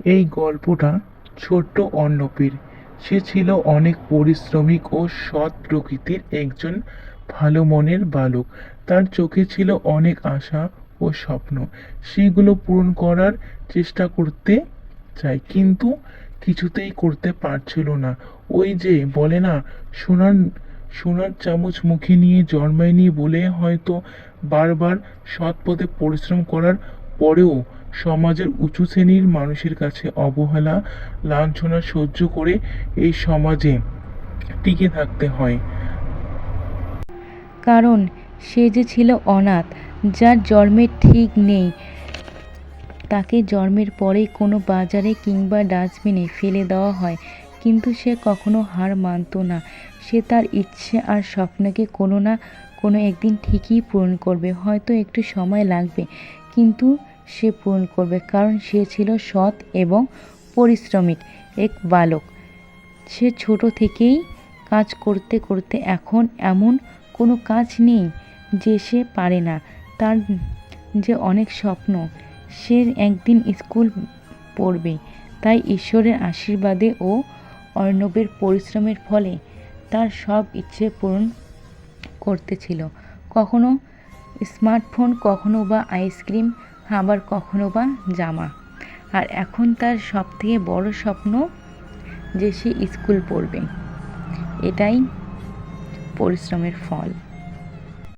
এই গল্পটা ছোট্ট অর্ণবের। সে ছিল অনেক পরিশ্রমিক ও সৎ প্রকৃতির একজন ভালো মনের বালক। তার চোখে ছিল অনেক আশা ও স্বপ্ন। সেগুলো পূরণ করার চেষ্টা করতে চায়, কিন্তু কিছুতেই করতে পারছিল না। ওই যে বলে না, সোনার সোনার চামচ মুখে নিয়ে জন্মায়নি বলে হয়তো বারবার সৎ পথে পরিশ্রম করার পরেও সমাজের উঁচু শ্রেণীর মানুষের কাছে অবহেলা, লাঞ্ছনা সহ্য করে এই সমাজে টিকে থাকতে হয়। কারণ সে যে ছিল অনাথ, যার জন্মের ঠিক নেই। তাকে জন্মের পরেই কোনো বাজারে কিংবা ডাস্টবিনে ফেলে দেওয়া হয়, কিন্তু সে কখনো হার মানত না। সে তার ইচ্ছে আর স্বপ্নকে কোনো না কোনো একদিন ঠিকই পূরণ করবে। হয়তো একটু সময় লাগবে, কিন্তু সে পূরণ করবে, কারণ সে ছিল সৎ এবং পরিশ্রমিক এক বালক। সে ছোট থেকেই কাজ করতে করতে এখন এমন কোনো কাজ নেই যে সে পারে না। তার যে অনেক স্বপ্ন, সে একদিন স্কুল পড়বে। তাই ঈশ্বরের আশীর্বাদে ও অর্ণবের পরিশ্রমের ফলে তার সব ইচ্ছে পূরণ করতেছিল। কখনো স্মার্টফোন, কখনো বা আইসক্রিম, আবার কখনো বা জামা। আর এখন তার সবথেকে বড় স্বপ্ন যে সে স্কুল পড়বে। এটাই পরিশ্রমের ফল।